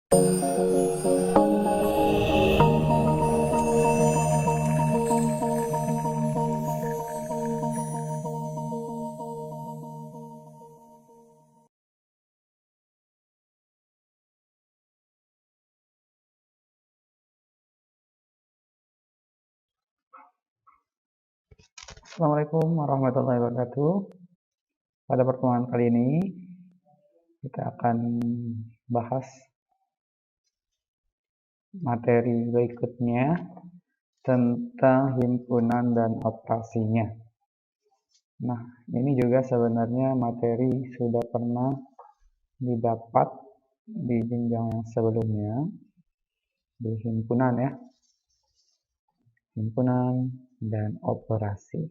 Assalamualaikum warahmatullahi wabarakatuh. Pada pertemuan kali ini kita akan bahas materi berikutnya tentang himpunan dan operasinya. Nah, ini juga sebenarnya materi sudah pernah didapat di jenjang yang sebelumnya di himpunan ya. Himpunan dan operasi.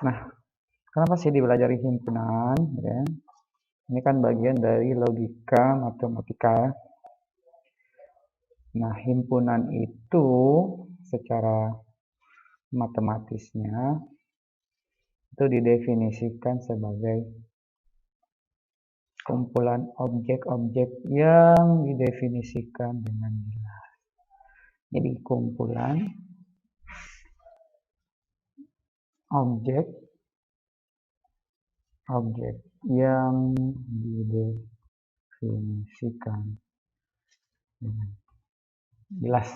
Nah, kenapa sih dipelajari himpunan? Ya? Ini kan bagian dari logika matematika. Nah, himpunan itu secara matematisnya itu didefinisikan sebagai kumpulan objek-objek yang didefinisikan dengan jelas. Jadi kumpulan objek yang didefinisikan dengan jelas.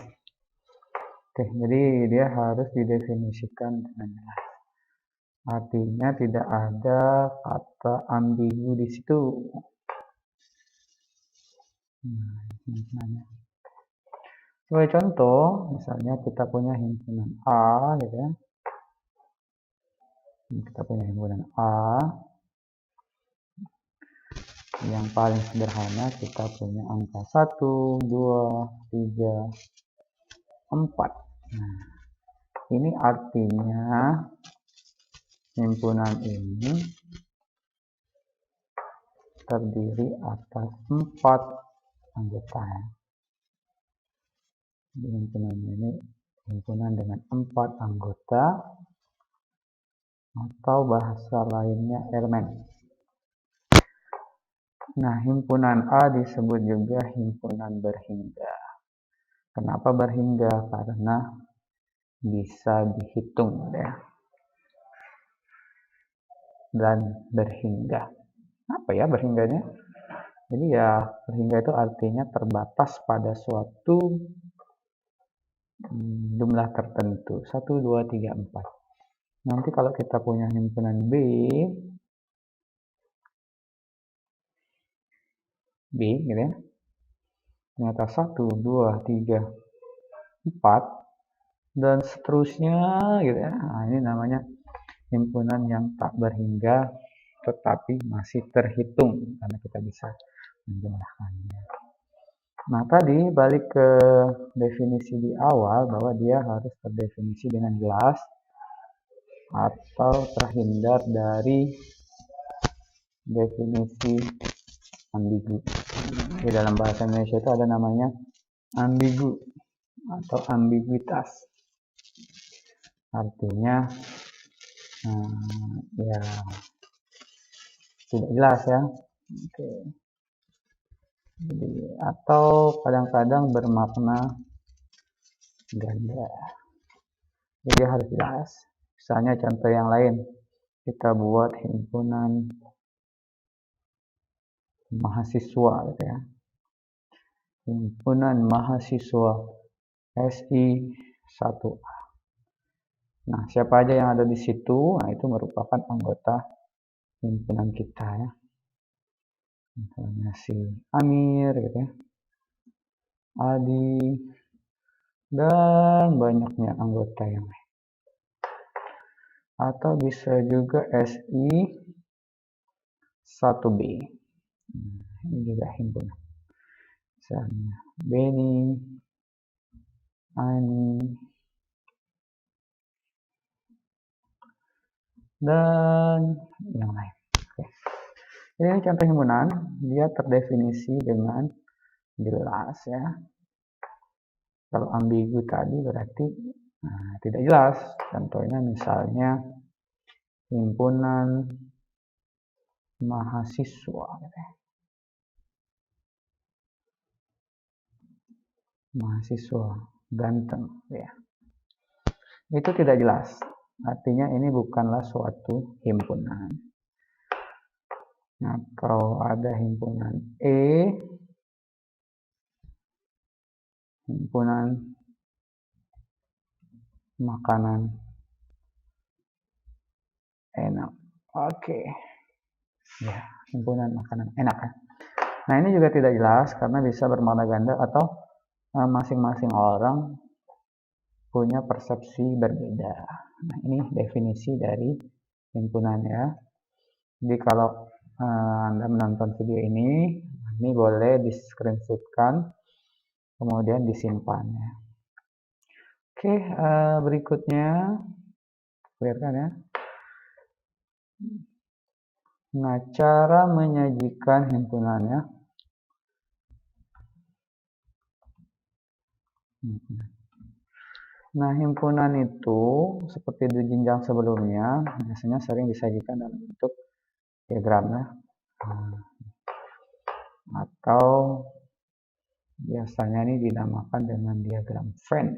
Oke, jadi dia harus didefinisikan dengan jelas. Artinya tidak ada kata ambigu di situ. Sebagai contoh, misalnya kita punya himpunan A, gitu ya. Kita punya himpunan A. Yang paling sederhana kita punya angka 1, 2, 3, 4. Nah, ini artinya himpunan ini terdiri atas 4 anggota. Himpunan ini himpunan dengan 4 anggota atau bahasa lainnya elemen. Nah, himpunan A disebut juga himpunan berhingga. Kenapa berhingga? Karena bisa dihitung ya. Dan berhingga. Apa ya berhingganya? Jadi ya berhingga itu artinya terbatas pada suatu jumlah tertentu. 1, 2, 3, 4. Nanti kalau kita punya himpunan B gitu ya. Ternyata 1, 2, 3, 4 dan seterusnya gitu ya. Nah, ini namanya himpunan yang tak berhingga tetapi masih terhitung karena kita bisa menjumlahkannya. Nah, tadi balik ke definisi di awal bahwa dia harus terdefinisi dengan jelas atau terhindar dari definisi ambigu. Di dalam bahasa Indonesia itu ada namanya ambigu atau ambiguitas. Artinya ya tidak jelas ya. Oke. Jadi, atau kadang-kadang bermakna ganda. Jadi harus jelas. Misalnya contoh yang lain, kita buat himpunan mahasiswa gitu ya. Himpunan mahasiswa SI 1A. Nah, siapa aja yang ada di situ? Nah, itu merupakan anggota himpunan kita ya. Misalnya si Amir gitu ya. Adi dan banyaknya anggota yang lain. Atau bisa juga SI 1B. Ini juga himpunan. Misalnya Beni, Ani, dan yang lain. Oke. Ini contoh himpunan, dia terdefinisi dengan jelas ya. Kalau ambigu tadi berarti tidak jelas. Contohnya misalnya himpunan mahasiswa. mahasiswa ganteng, ya. Itu tidak jelas. Artinya ini bukanlah suatu himpunan. Atau ada himpunan E, himpunan makanan enak. Oke. Ya, himpunan makanan enak ya. Nah, ini juga tidak jelas karena bisa bermakna ganda atau masing-masing orang punya persepsi berbeda. Nah, ini definisi dari himpunan ya. Jadi kalau Anda menonton video ini boleh di-screenshotkan kemudian disimpan ya. Oke, berikutnya kelihatan ya. Nah, cara menyajikan himpunannya. Nah, himpunan itu seperti di jenjang sebelumnya biasanya sering disajikan dalam bentuk diagram ya. Atau biasanya ini dinamakan dengan diagram Venn.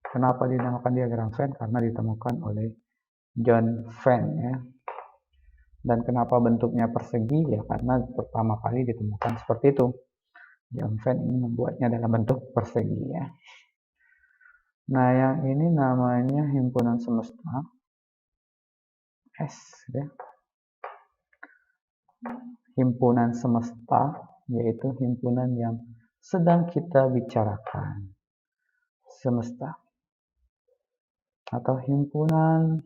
Kenapa dinamakan diagram Venn? Karena ditemukan oleh John Venn ya. Dan kenapa bentuknya persegi? Ya karena pertama kali ditemukan seperti itu. John Venn ini membuatnya dalam bentuk persegi ya. Nah, yang ini namanya himpunan semesta S ya. Himpunan semesta yaitu himpunan yang sedang kita bicarakan. Semesta atau himpunan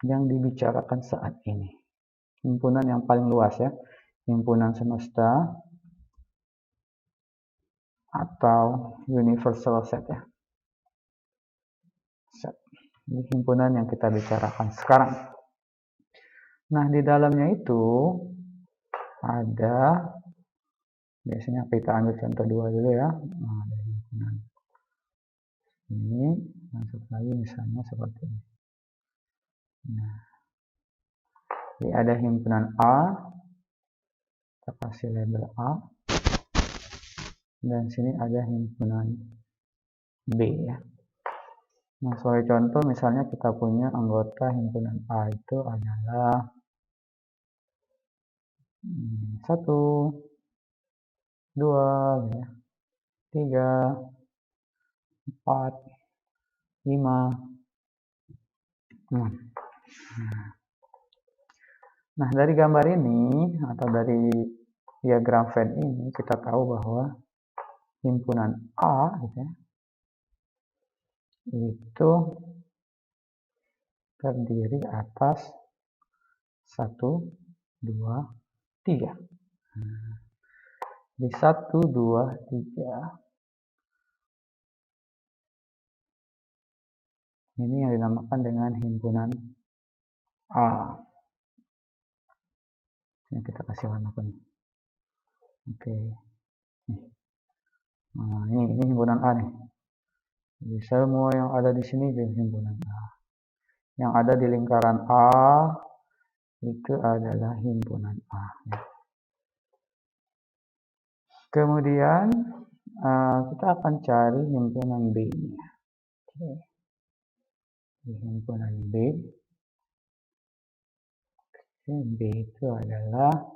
yang dibicarakan saat ini. Himpunan yang paling luas ya. Himpunan semesta atau universal set ya. Set. Ini himpunan yang kita bicarakan sekarang. Nah, di dalamnya itu ada, biasanya kita ambil contoh dua dulu ya. Nah, ada himpunan ini, dan satu lagi misalnya seperti ini. Nah, jadi ada himpunan A, kita kasih label A, dan sini ada himpunan B ya. Nah, sebagai contoh misalnya kita punya anggota himpunan A itu adalah 1, 2, 3, 4, 5, 6. Nah, dari gambar ini atau dari diagram Venn ini kita tahu bahwa himpunan A gitu ya, itu terdiri atas 1, 2, 3. Di 1, 2, 3 ini yang dinamakan dengan himpunan A. Yang kita kasih warna kuning. Oke. Nah, ini himpunan A nih. Jadi semua yang ada di sini jadi himpunan A. Yang ada di lingkaran A itu adalah himpunan A. Ya. Kemudian kita akan cari himpunan B-nya. Oke. Di himpunan B. Oke, B itu adalah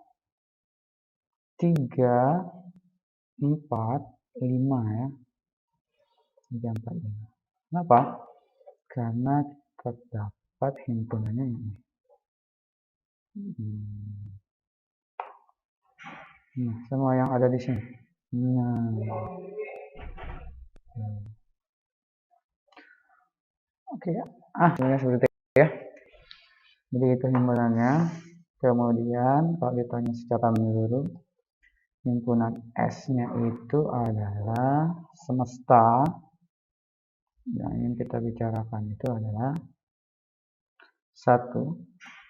3, 4, 5 ya. 3, 4, 5. Kenapa? Karena terdapat himpunannya ini. Nah, semua yang ada di sini. Nah. Oke ya. Sebenarnya seperti itu ya. Jadi itu himpunannya. Kemudian kalau ditanya secara menyeluruh, himpunan S-nya itu adalah semesta. Yang ingin kita bicarakan itu adalah 1,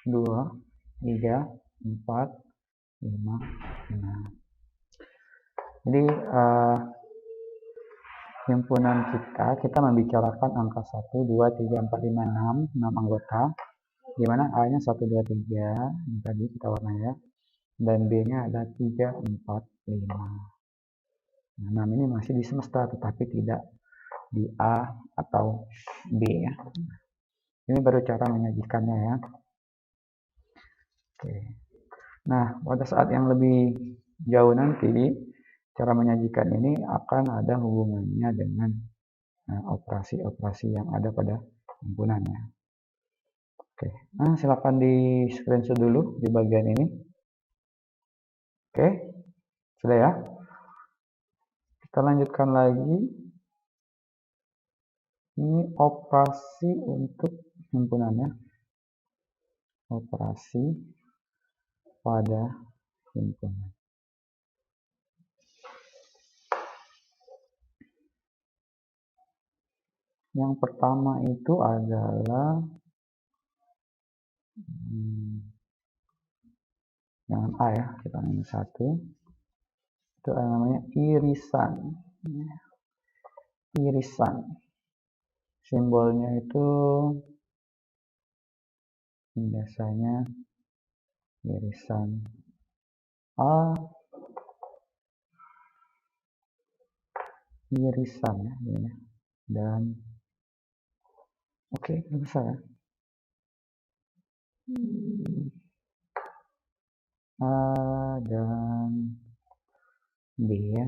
2, 3, 4, 5, 6. Jadi himpunan kita membicarakan angka 1, 2, 3, 4, 5, 6 anggota, di mana A-nya 1, 2, 3 yang tadi kita warnai ya. dan B-nya ada 3, 4, 5. Nah, 6 ini masih di semesta tetapi tidak di A atau B ya. Ini baru cara menyajikannya ya. Oke. Nah, pada saat yang lebih jauh nanti, cara menyajikan ini akan ada hubungannya dengan operasi-operasi yang ada pada himpunannya. Oke, nah silakan di screenshot dulu di bagian ini. Oke, sudah ya. Kita lanjutkan lagi. Ini operasi untuk himpunannya. Operasi pada himpunan. Yang pertama itu adalah jangan A ya, kita ambil satu. Itu namanya irisan. Irisan. Simbolnya itu biasanya irisan A, irisan ya, dan oke, bisa ya. A dan B ya.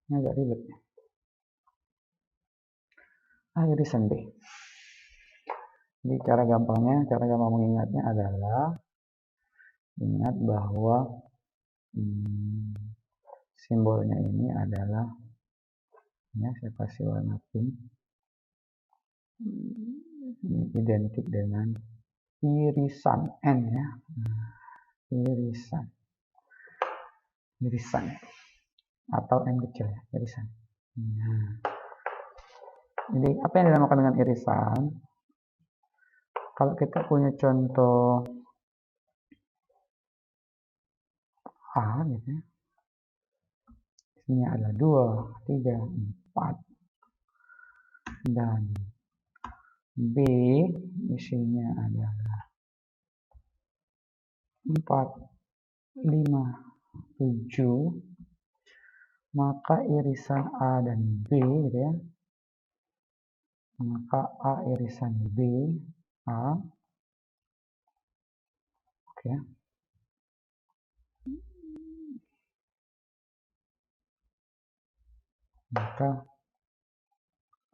Ini agak ribet ya. A irisan B. Jadi cara gampang mengingatnya adalah ingat bahwa simbolnya ini adalah ya, saya kasih warna pink. Ini identik dengan irisan N ya. Irisan atau M kecil ya, irisan. Nah, jadi apa yang dinamakan dengan irisan? Kalau kita punya contoh A gitu ya, ini ada 2, 3, 4 dan B isinya adalah 4, 5, 7, maka irisan A dan B gitu ya, maka A irisan B A, oke ya. Maka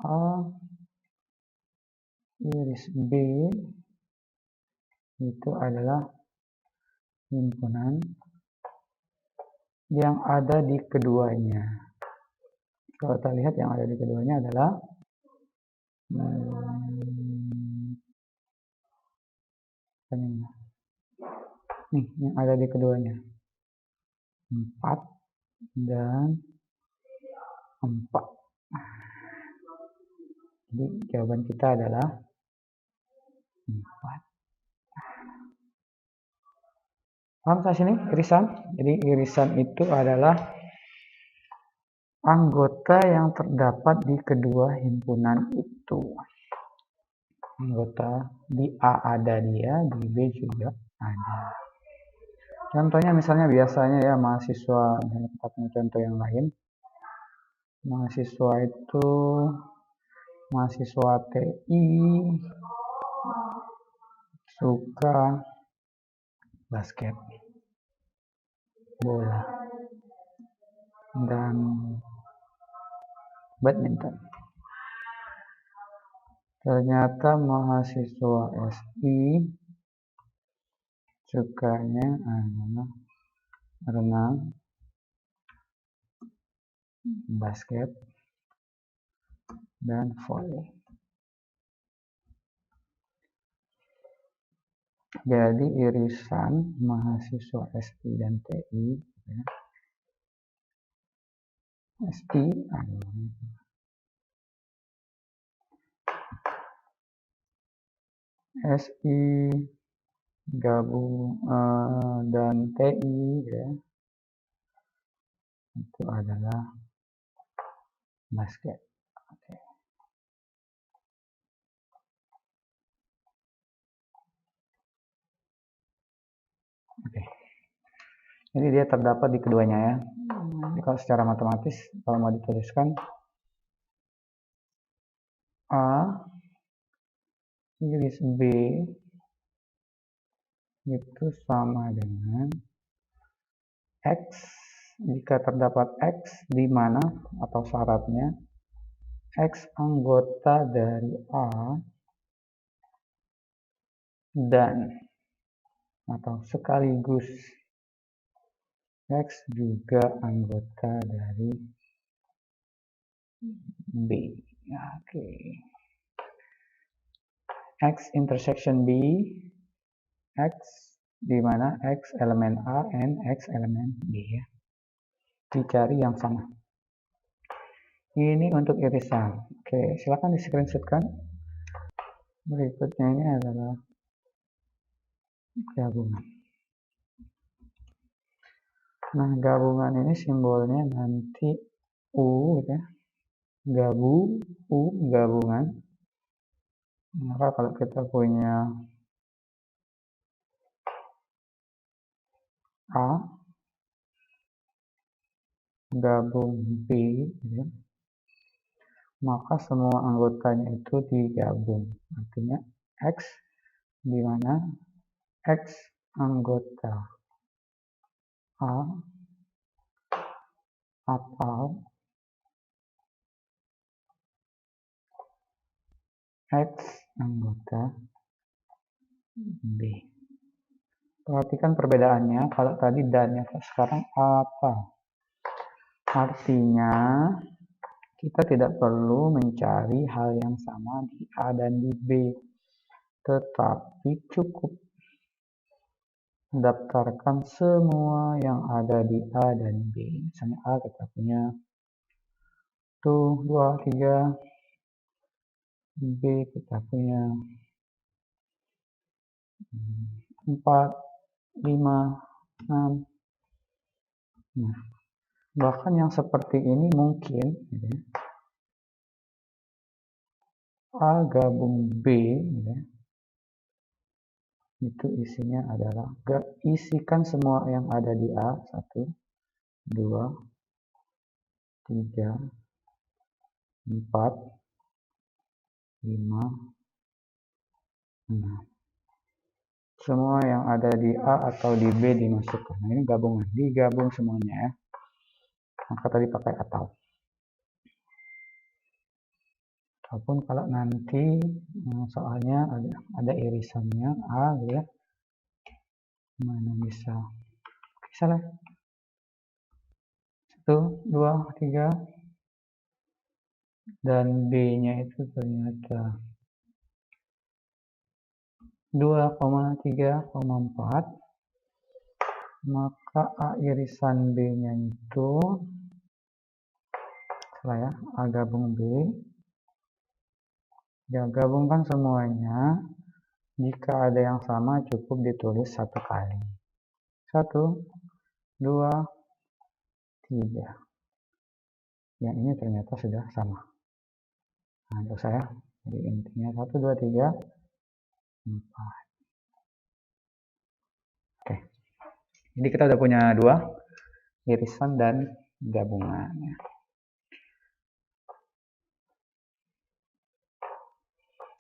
A iris B itu adalah himpunan yang ada di keduanya. Kalau kita lihat yang ada di keduanya adalah nih, yang ada di keduanya 4 dan 4. Jadi jawaban kita adalah 4. Paham sampai sini irisan? Jadi irisan itu adalah anggota yang terdapat di kedua himpunan itu. Anggota di A ada dia, di B juga ada. Contohnya misalnya biasanya ya mahasiswa, contoh yang lain. Mahasiswa itu mahasiswa TI suka basket bola dan badminton. Ternyata mahasiswa SI sukanya adalah renang, basket, dan volley. Jadi irisan mahasiswa SI dan TI ya. SI SI gabung dan TI ya, itu adalah basket. Oke. Jadi dia terdapat di keduanya ya. Jadi kalau secara matematis, kalau mau dituliskan A iris B itu sama dengan X jika terdapat X di mana atau syaratnya X anggota dari A dan atau sekaligus X juga anggota dari B. Oke. X intersection B, X di mana X elemen A and X elemen B ya. Dicari yang sama. Ini untuk irisan. Oke, silakan di screenshotkan. Berikutnya ini adalah gabungan. Nah, gabungan ini simbolnya nanti U gitu ya. U gabungan. Maka kalau kita punya A gabung B gitu ya, maka semua anggotanya itu digabung. Artinya X di mana X anggota A atau X anggota B. Perhatikan perbedaannya. Kalau tadi dan-nya, sekarang apa? Artinya kita tidak perlu mencari hal yang sama di A dan di B, tetapi cukup daftarkan semua yang ada di A dan B. Misalnya A kita punya 2, 3, B kita punya 4, 5, 6. Nah, bahkan yang seperti ini mungkin gitu ya, A gabung B gitu ya, itu isinya adalah isikan semua yang ada di A. 1, 2, 3, 4, 5, 6. Semua yang ada di A atau di B dimasukkan. Nah, ini gabungan, digabung semuanya ya. Maka tadi pakai atau. Ataupun kalau nanti soalnya ada irisannya A gitu ya. Mana bisa? Salah. 1, 2, 3 dan B-nya itu ternyata 2,3,4, maka A irisan B-nya itu salah ya, A gabung B. Ya, gabungkan semuanya. Jika ada yang sama cukup ditulis satu kali. 1, 2, 3. Yang ini ternyata sudah sama. Nah, untuk saya, jadi intinya 1, 2, 3, 4. Oke. Jadi kita udah punya 2, irisan dan gabungan.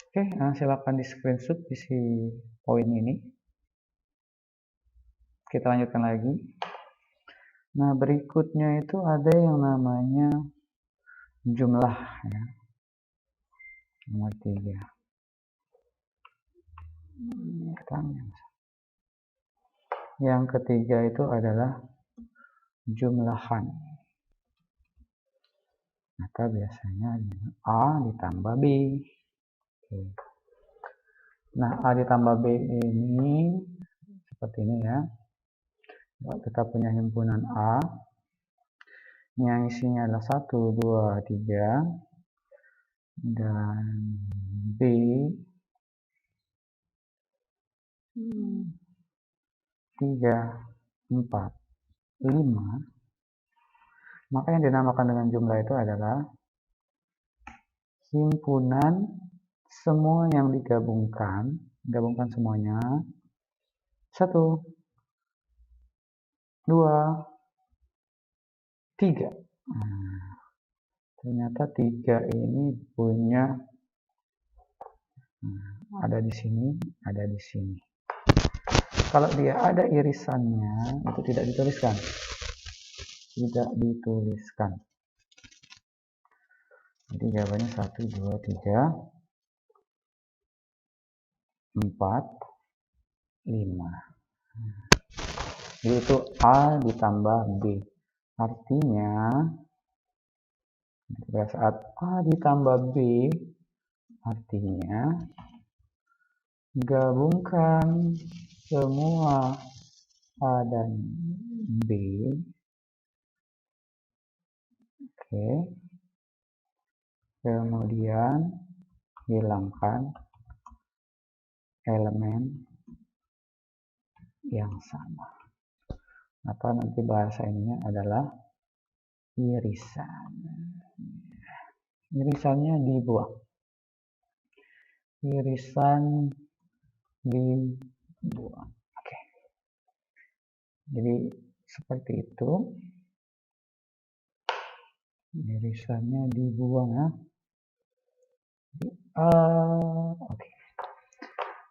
Oke, silakan di screenshot isi poin ini. Kita lanjutkan lagi. Nah, berikutnya itu ada yang namanya jumlah ya. Nomor 3. Yang ketiga itu adalah jumlahan. Maka biasanya A ditambah B. Oke. Nah, A ditambah B ini seperti ini ya. Kita punya himpunan A yang isinya adalah 1, 2, 3 dan B 3, 4, 5. Maka yang dinamakan dengan jumlah itu adalah himpunan semua yang digabungkan semuanya 1, 2, 3. Nah, ternyata 3 ini punya ada di sini, ada di sini. Kalau dia ada irisannya, itu tidak dituliskan. Tidak dituliskan. Jadi jawabannya 1, 2, 3, 4, 5. Jadi itu A ditambah B. Artinya, pada saat A ditambah B, artinya gabungkan semua A dan B. Oke. Kemudian hilangkan elemen yang sama. Atau nanti bahasa ininya adalah irisan. Irisannya dibuang. Irisan dibuang. Oke. Jadi seperti itu. Irisannya dibuang ya. Oke.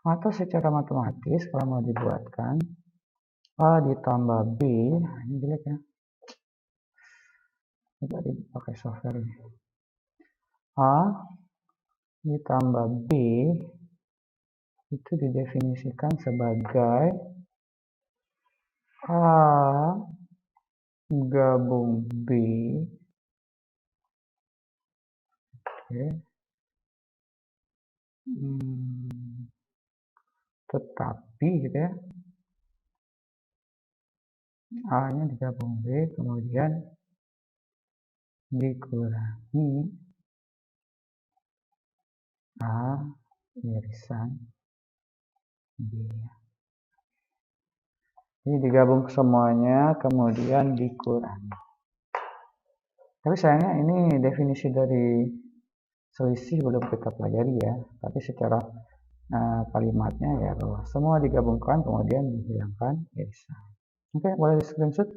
Atau secara matematis kalau mau dibuatkan A ditambah B, ini jelek ya. Coba dipakai software ini. A ditambah B itu didefinisikan sebagai A gabung B. Oke. Tetapi gitu ya, A nya digabung B kemudian dikurangi A irisan B. Ini digabung semuanya kemudian dikurangi. Tapi sayangnya ini definisi dari selisih belum kita pelajari ya. Tapi secara kalimatnya ya bahwa semua digabungkan kemudian dihilangkan irisan. Oke, boleh di screenshot.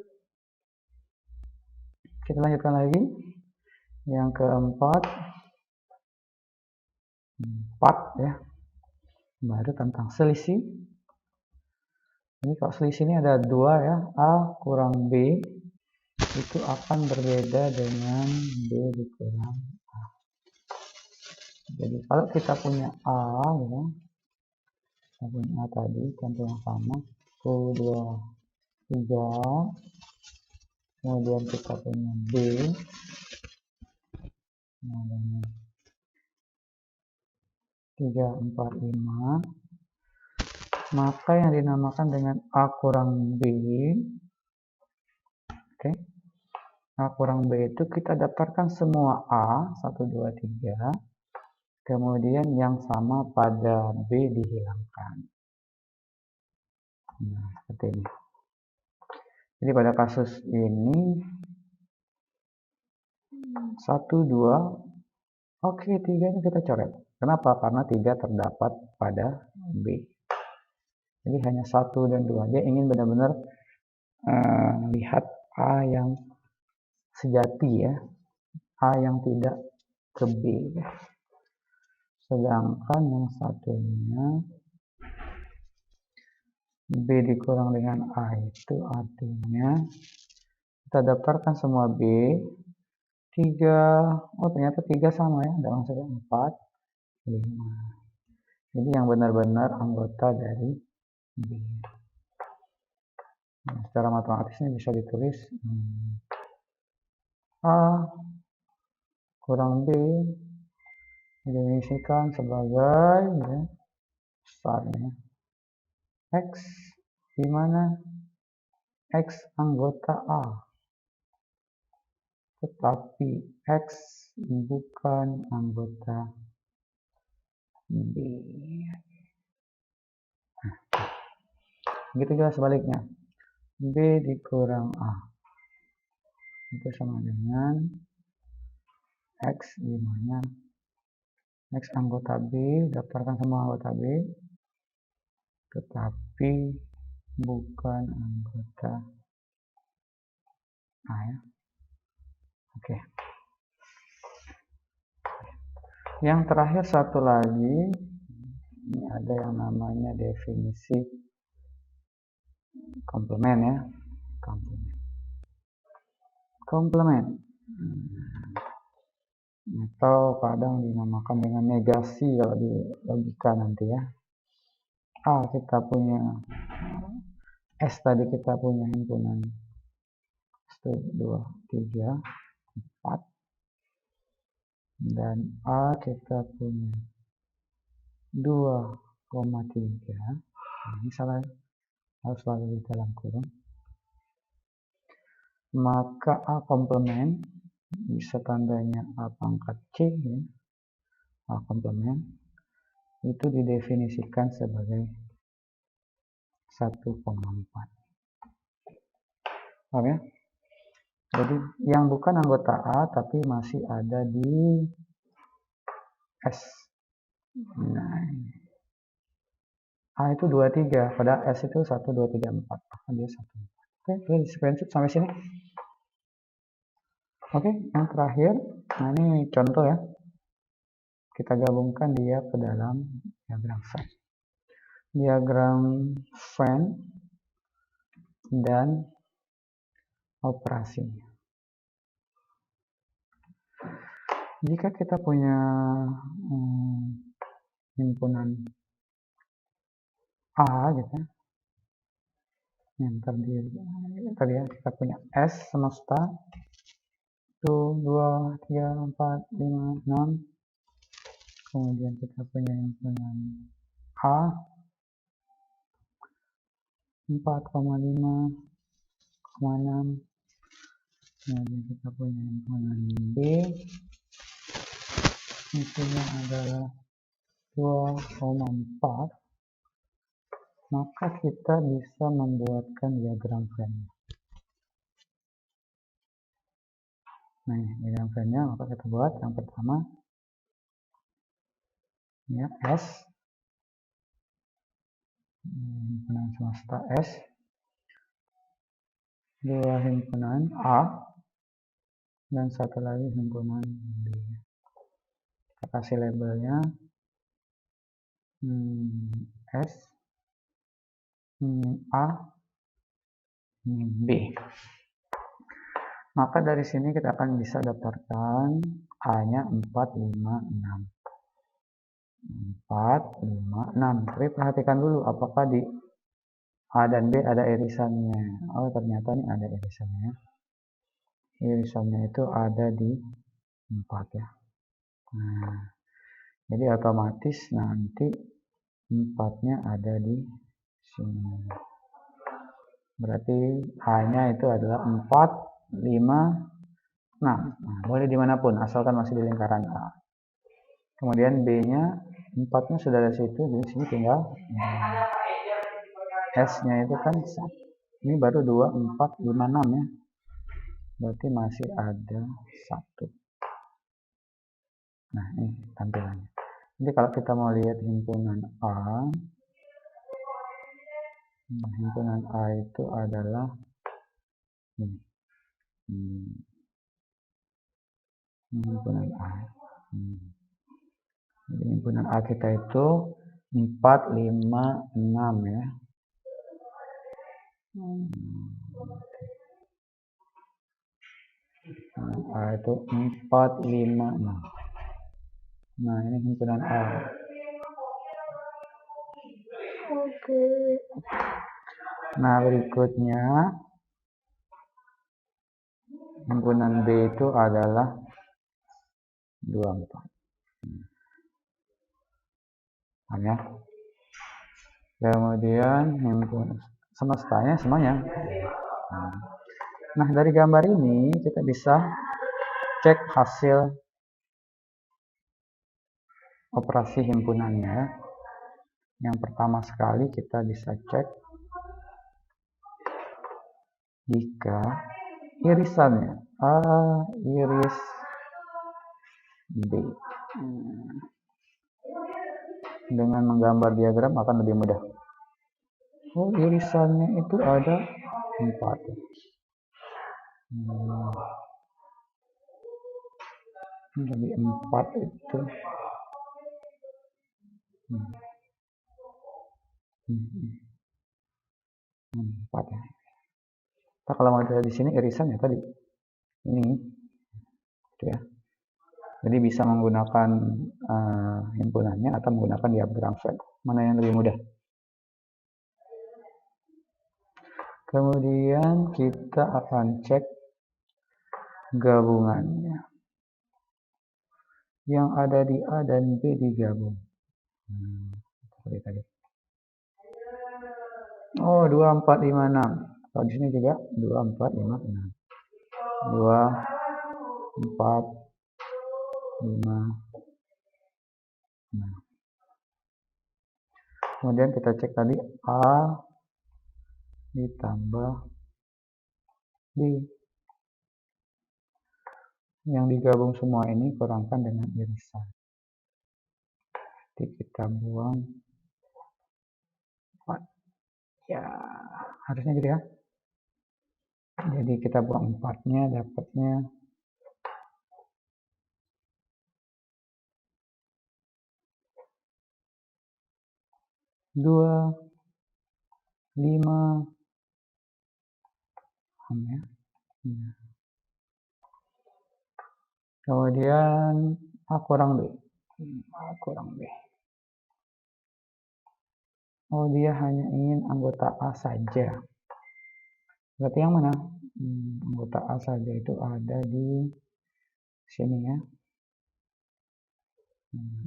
Kita lanjutkan lagi. Yang keempat, 4 ya. Baru tentang selisih. Ini kalau selisih ini ada 2 ya. A kurang B itu akan berbeda dengan B dikurang A. Jadi kalau kita punya A ya, kita punya A tadi contoh yang sama 1, 2, 3, kemudian kita punya B namanya 3, 4, 5, maka yang dinamakan dengan A kurang B, oke, A kurang B itu kita daftarkan semua A 1, 2, 3, kemudian yang sama pada B dihilangkan. Nah, seperti ini. Jadi pada kasus ini 1, 2, oke, 3 nya kita coret. Kenapa? Karena 3 terdapat pada B. Jadi hanya 1 dan 2. Dia ingin benar-benar lihat A yang sejati ya. A yang tidak ke B. Sedangkan yang satunya B dikurang dengan A itu artinya kita daftarkan semua B 3, oh ternyata 3 sama ya, ada maksudnya 4, 5. Jadi yang benar-benar anggota dari B. Nah, secara matematis ini bisa ditulis A kurang B didefinisikan sebagai ya, besarnya X, di mana X anggota A, tetapi X bukan anggota B. Nah, begitu juga sebaliknya. B dikurang A itu sama dengan X, di mana X anggota B, daftarkan semua anggota B, tetapi bukan anggota Nah, ya. Oke. Yang terakhir satu lagi, ini ada yang namanya definisi komplement ya. Komplement. Atau kadang dinamakan dengan negasi kalau di logika nanti ya. Kita punya S tadi kita punya himpunan 1, 2, 3, 4, dan A kita punya 2,3. Ini salah, harus selalu di dalam kurung. Maka A komplement bisa tandanya A pangkat C ya. A komplement itu didefinisikan sebagai 1,4. Paham ya? Jadi yang bukan anggota A tapi masih ada di S. Nah, A itu 23, pada S itu 1, 2, 3, 4. Dia 1. Oke, di screenshot sampai sini. Oke, yang terakhir, nah ini contoh ya. Kita gabungkan dia ke dalam diagram Venn. Diagram Venn dan operasinya. Jika kita punya himpunan A gitu ya, yang terdiri tadi ya, kita punya S semesta 1, 2, 3, 4, 5, 6. Kemudian kita punya himpunan A 4,5, 6. Kemudian kita punya himpunan B, isinya adalah 2,4. Maka kita bisa membuatkan diagram Venn. Nah, diagram Venn-nya maka kita buat yang pertama ya, S, himpunan semesta S, 2 himpunan A, dan satu lagi himpunan B. Kita kasih labelnya S, A, B. Maka dari sini kita akan bisa daftarkan A-nya 4, 5, 6. 4, 5, 6. Tapi perhatikan dulu apakah di A dan B ada irisannya. Oh, ternyata ini ada irisannya. Irisannya itu ada di 4 ya. Nah, jadi otomatis nanti 4-nya ada di sini. Berarti A-nya itu adalah 4, 5, 6. Nah, boleh dimanapun asalkan masih di lingkaran A. Kemudian B-nya 4-nya sudah ada situ, di sini tinggal S-nya itu kan 1. Ini baru 2, 4, 5, 6 ya. Berarti masih ada 1. Nah, ini tampilannya. Jadi kalau kita mau lihat himpunan A, himpunan A itu adalah ini. Himpunan A. Jadi himpunan A kita itu 4, 5, 6 ya. A itu 4, 5, 6. Nah, ini himpunan A. Oke. Nah, berikutnya himpunan B itu adalah 2, 4. Ya. Kemudian himpunan semestanya semuanya. Nah, dari gambar ini kita bisa cek hasil operasi himpunannya. Yang pertama sekali kita bisa cek jika irisannya A iris B. Dengan menggambar diagram akan lebih mudah. Oh, irisannya itu ada 4. Jadi 4 itu 4 ya. Nah, kalau mau dilihat di sini irisan ya tadi ini gitu ya. Jadi bisa menggunakan himpunannya atau menggunakan diagram flat. Mana yang lebih mudah? Kemudian kita akan cek gabungannya. Yang ada di A dan B digabung. Seperti tadi. Oh, 2, 4, 5, 6. Kalau di sini juga 2, 4, 5, 6. 2, 4, 5, 6. Kemudian kita cek tadi A ditambah B. Yang digabung semua ini kurangkan dengan irisan. Jadi kita buang 4. Ya, harusnya gitu ya. Jadi kita buang 4-nya, dapatnya 2, 5, ya. Kemudian A kurang B. A kurang B. Oh, dia hanya ingin anggota A saja. Berarti yang mana? Anggota A saja itu ada di sini ya.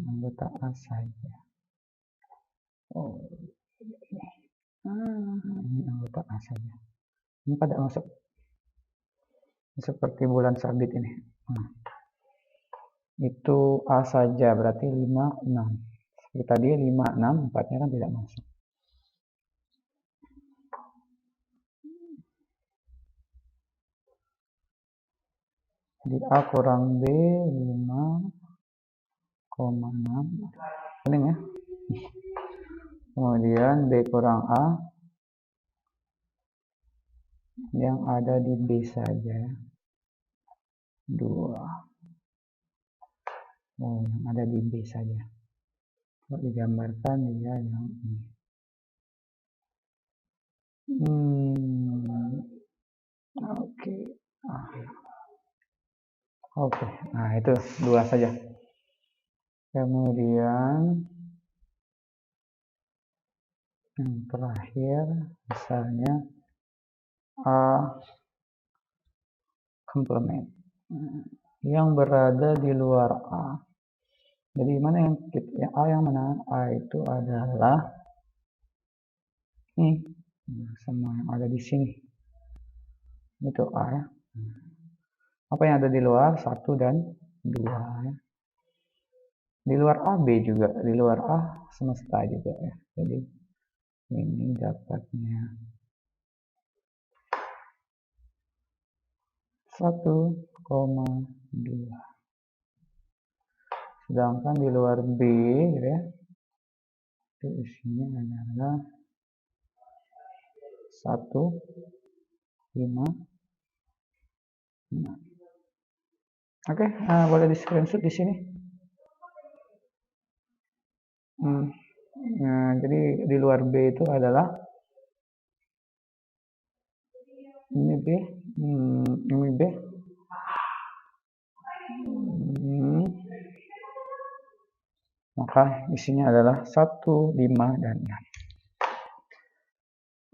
Anggota A saja. Oh, ini. Ini anggota A saja. Ini pada masuk. Seperti bulan sabit ini. Itu A saja, berarti 5, 6. Seperti tadi 5, 6, 4-nya kan tidak masuk. Jadi A kurang B 5,6. Kuning ya. Kemudian B kurang A yang ada di B saja 2. Oh, yang ada di B saja. Kalau digambarkan dia yang ini. Oke. Oke. Nah, itu 2 saja. Kemudian yang terakhir misalnya A komplement yang berada di luar A. Jadi mana yang A yang mana? A itu adalah ini. Semua yang ada di sini. Itu A ya. Apa yang ada di luar? 1 dan 2 ya. Di luar A B juga, di luar A semesta juga ya. Jadi ini dapatnya 1,2. Sedangkan di luar B gitu ya, itu isinya adalah 1, 5, 6. Oke, boleh di screenshot di sini. Nah, jadi di luar B itu adalah ini B, ini B, maka isinya adalah 1, 5, dan 6.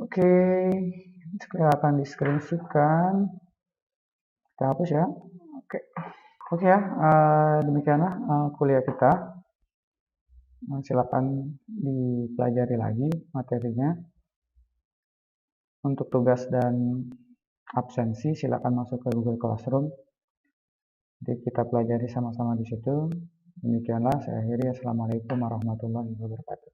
Oke, sekarang akan di screenshotkan. Kita hapus ya. Oke ya, demikianlah kuliah kita. Silakan dipelajari lagi materinya. Untuk tugas dan absensi silakan masuk ke Google Classroom. Jadi kita pelajari sama-sama di situ. Demikianlah saya akhiri. Assalamualaikum warahmatullahi wabarakatuh.